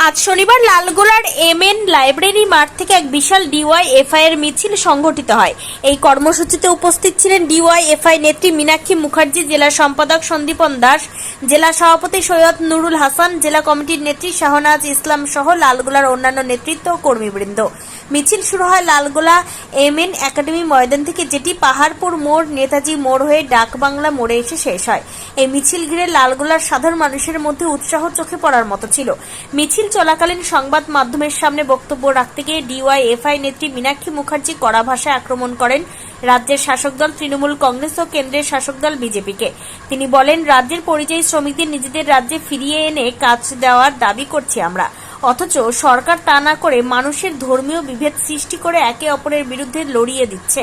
আজ শনিবার লালগোলার MN library মাঠ থেকে এক বিশাল ডিওয়াইএফআই এর মিছিল সংগঠিত হয়। এই কর্মসূচিতে উপস্থিত ছিলেন ডিওয়াইএফআই নেত্রী মীনাক্ষী মুখার্জি, জেলা সম্পাদক সন্দীপন দাস, জেলা সভাপতি সৈয়দ নুরুল হাসান, জেলা কমিটির নেত্রী শাহনাজ ইসলাম সহ লালগোলার অন্যান্য নেতৃত্ব ও কর্মীবৃন্দ। মিছিল শুরু হয় লালগোলা এমএন একাডেমি ময়দান থেকে, যেটি পাহাড়পুর মোড়, নেতাজি মোড় হয়ে ডাকবাংলা মোড়ে এসে শেষ হয়। এই মিছিল ঘিরে লালগোলার সাধারণ মানুষের মধ্যে উৎসাহ চোখে পড়ার মতো ছিল। মিছিল চলাকালীন সংবাদ মাধ্যমের সামনে বক্তব্য রাখতে গিয়ে ডিওয়াইএফআই নেত্রী মীনাক্ষী মুখার্জি কড়া ভাষায় আক্রমণ করেন রাজ্যের শাসক দল তৃণমূল কংগ্রেস ও কেন্দ্রের শাসক দল বিজেপিকে। তিনি বলেন, রাজ্যের পরিযায়ী শ্রমিকদের নিজেদের রাজ্যে ফিরিয়ে এনে কাজ দেওয়ার দাবি করছি আমরা, অথচ সরকার তা না করে মানুষের ধর্মীয় বিভেদ সৃষ্টি করে একে অপরের বিরুদ্ধে লড়িয়ে দিচ্ছে।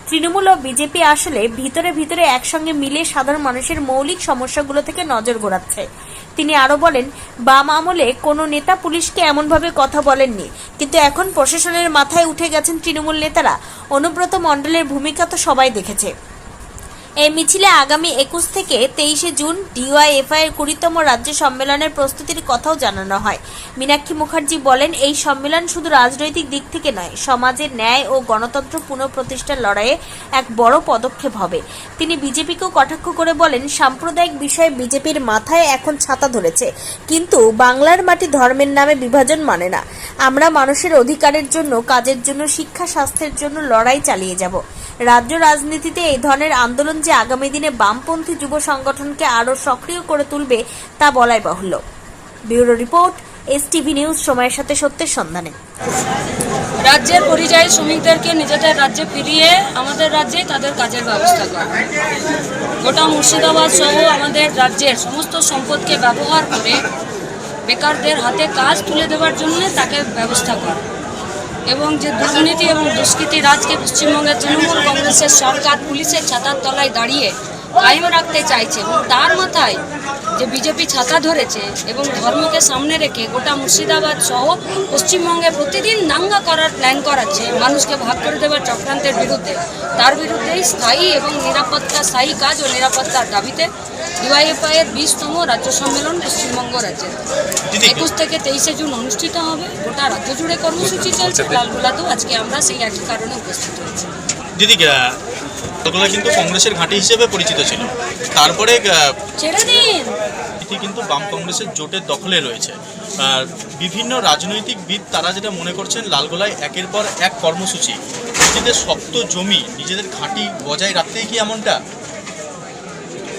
তৃণমূল ও বিজেপি আসলে ভিতরে ভিতরে একসঙ্গে মিলে সাধারণ মানুষের মৌলিক সমস্যাগুলো থেকে নজর ঘোরাচ্ছে। তিনি আরো বলেন, বাম আমলে কোনো নেতা পুলিশকে এমনভাবে কথা বলেননি, কিন্তু এখন প্রশাসনের মাথায় উঠে গেছেন তৃণমূল নেতারা। অনুব্রত মণ্ডলের ভূমিকা তো সবাই দেখেছে। এই মিছিলে আগামী 21 থেকে 23 জুন ডিওয়াইএফআই এর 20তম রাজ্য সম্মেলনের প্রস্তুতির কথাও জানানো হয়। মীনাক্ষী মুখার্জি বলেন, এই সম্মেলন শুধু রাজনৈতিক দিক থেকে নয়, সমাজের ন্যায় ও গণতন্ত্র পুনঃপ্রতিষ্ঠার লড়াইয়ে এক বড় পদক্ষেপ হবে। তিনি বিজেপিকেও কটাক্ষ করে বলেন, সাম্প্রদায়িক বিষয়ে বিজেপির মাথায় এখন ছাতা ধরেছে, কিন্তু বাংলার মাটি ধর্মের নামে বিভাজন মানে না। আমরা মানুষের অধিকারের জন্য, কাজের জন্য, শিক্ষা স্বাস্থ্যের জন্য লড়াই চালিয়ে যাব। রাজ্য রাজনীতিতে এই ধরনের আন্দোলন যে আগামী দিনে বামপন্থী যুব সংগঠনকে আরও সক্রিয় করে তুলবে তা বলাই বাহুল্য। ব্যুরো রিপোর্ট, এসটিভি নিউজ, সময়ের সাথে সত্যের সন্ধানে। রাজ্যের পরিযায়ী শ্রমিকদেরকে নিজেদের রাজ্যে ফিরিয়ে আমাদের রাজ্যে তাদের কাজের ব্যবস্থা করা, গোটা মুর্শিদাবাদ সহ আমাদের রাজ্যের সমস্ত সম্পদকে ব্যবহার করে বেকারদের হাতে কাজ তুলে দেওয়ার জন্য তাকে ব্যবস্থা করা, এবং যে দুর্নীতি এবং দুষ্কৃতি রাজকে পশ্চিমবঙ্গের তৃণমূল কংগ্রেসের সরকার পুলিশের ছাতার তলায় দাঁড়িয়ে কায়েম রাখতে চাইছে, এবং তার মাথায় যে বিজেপি ছাতা ধরেছে এবং ধর্মকে সামনে রেখে গোটা মুর্শিদাবাদ সহ পশ্চিমবঙ্গে প্রতিদিন দাঙ্গা করার প্ল্যান করাচ্ছে মানুষকে ভাগ করে দেওয়ার চক্রান্তের বিরুদ্ধে, তার বিরুদ্ধেই স্থায়ী এবং স্থায়ী কাজ ও নিরাপত্তার দাবিতে ডিওয়াইএফআই এর 20তম রাজ্য সম্মেলন পশ্চিমবঙ্গ রাজ্যে 21 থেকে 23 জুন অনুষ্ঠিত হবে। গোটা রাজ্য জুড়ে কর্মসূচি চলছে, লালগোলাতেও আজকে আমরা সেই একই কারণে উপস্থিত হয়েছি। দিদি, লালগোলা কিন্তু কংগ্রেসের ঘাঁটি হিসেবে পরিচিত ছিল, তারপরে ছেড়ে দিন, এটি কিন্তু বাম কংগ্রেসের জোটের দখলে রয়েছে। বিভিন্ন রাজনৈতিকবিদ তারা যেটা মনে করছেন, লালগোলায় একের পর এক কর্মসূচি, নিজেদের শক্ত জমি, নিজেদের ঘাঁটি বজায় রাখতেই কি এমনটা?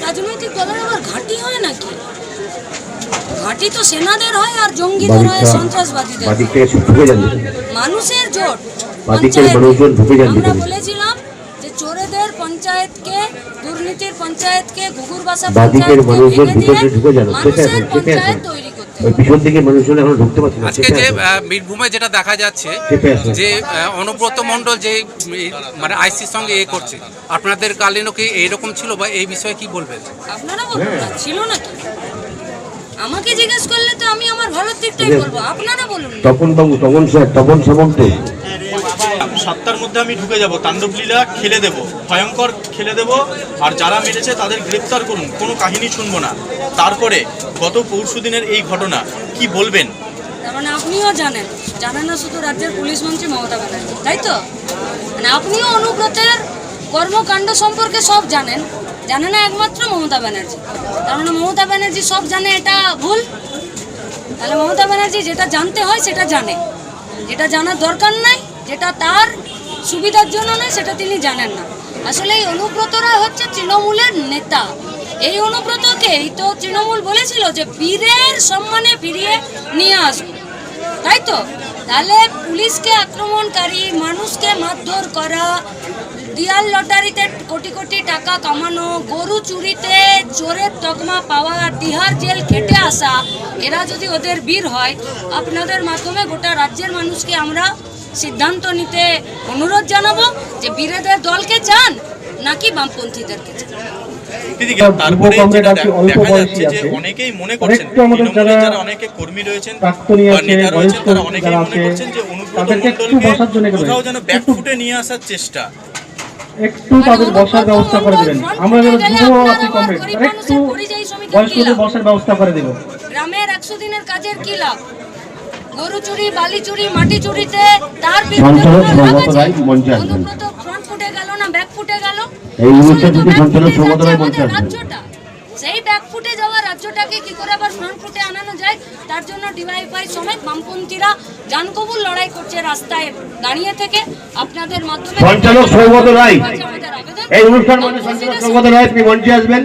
রাজনৈতিক দলের আবার ঘাঁটি হয় নাকি? ঘাঁটি তো সেনাদের হয় আর জঙ্গিদের হয়, সন্ত্রাসবাদীদের। মানুষের জোট আমরা বলেছিলাম যে চোরেদের পঞ্চায়েতকে, দুর্নীতির পঞ্চায়েতকে, ঘুঘুর বাসা পঞ্চায়েতকে মানুষের পঞ্চায়েত তৈরি করতে। আজকে যে বীরভূমে যেটা দেখা যাচ্ছে যে অনুব্রত মণ্ডল যে মানে আইসির সঙ্গে করছে, আপনাদের কালীনও কি এইরকম ছিল বা এই বিষয়ে কি বলবেন? আপনারা বলুন, ছিল নাকি? আমাকে জিজ্ঞেস করলে তো আমি আমার ভালোর দিকটাই বলবো, আপনারা বলুন। তপন সামন্ত 7টার মধ্যে আমি ঢুকে যাব, তাণ্ডবলীলা খেলে দেব, ভয়ঙ্কর খেলে দেব, আর যারা মেরেছে তাদের গ্রেপ্তার করুন, কোনো কাহিনী শুনবো না। তারপরে গত পরশুদিনের এই ঘটনা কি বলবেন? তার মানে আপনিও জানেন না শুধু রাজ্যের পুলিশ মন্ত্রী মমতা ব্যানার্জি, তাই তো? মানে আপনিও অনুব্রতের কর্মকাণ্ড সম্পর্কে সব জানেন না একমাত্র মমতা ব্যানার্জি। তার মানে মমতা ব্যানার্জি সব জানে, এটা ভুল? তাহলে মমতা ব্যানার্জি যেটা জানতে হয় সেটা জানে, যেটা জানার দরকার নাই, যেটা তার সুবিধার জন্য নয়, সেটা তিনি জানেন না। আসলে এই অনুব্রতরা হচ্ছে তৃণমূলের নেতা। এই অনুব্রতকেই তো তৃণমূল বলেছিল যে বীরের সম্মানে ফিরিয়ে নিয়ে আসবে, তাই তো? তাহলে পুলিশকে আক্রমণকারী, মানুষকে মারধর করা, দিয়াল লটারিতে কোটি কোটি টাকা কামানো, গরু চুরিতে চোরের তকমা পাওয়া, তিহার জেল খেটে আসা, এরা যদি ওদের বীর হয়, আপনাদের মাধ্যমে গোটা রাজ্যের মানুষকে আমরা সিদ্ধান্ত নিতে অনুরোধ জানাবো যে বীরেদের দলকে চান নাকি বামপন্থীদেরকে চান। তারপরে দেখা যাচ্ছে যে অনেকেই মনে করছেন, যারা অনেকে কর্মী রয়েছেন, নেতা রয়েছেন, তারা অনেকেই মনে করছেন যে অনুব্রত মণ্ডলকে কোথাও যেন ব্যাকফুটে নিয়ে আসার চেষ্টা। একটু তাদের বসার ব্যবস্থা করে দিবেন। আমরা যারা যুব আছি কমরেড, একটু বয়স্কদের বসার ব্যবস্থা করে দেব। গ্রামের 100 দিনের কাজের কি লাভ? গরু চুরি, বালি চুরি, মাটি চুরিতে তার সঞ্চালক বিরুদ্ধে কোনো সৌগত লাভ রায় আছে? মঞ্চে আসবেন। অনুব্রত ফ্রন্ট ফুটে গেল না ব্যাক ফুটে গেল? এই অনুষ্ঠানটিতে আসলে তো back সঞ্চালক ফুটে সৌগত রায় যাচ্ছে মঞ্চে আমাদের আসবেন। রাজ্যটা। সেই ব্যাক ফুটে যাওয়া রাজ্যটাকে কি করে আবার ফ্রন্ট ফুটে আনানো যায়, তার জন্য ডিওয়াইএফআই সমেত বামপন্থীরা জানকবুল লড়াই করছে রাস্তায় দাঁড়িয়ে থেকে। আপনাদের মাধ্যমে সঞ্চালক সৌগত রায়, আমাদের আবেদন, এই অনুষ্ঠান মঞ্চে সঞ্চালক সৌগত রায়, আপনি মঞ্চে আসবেন।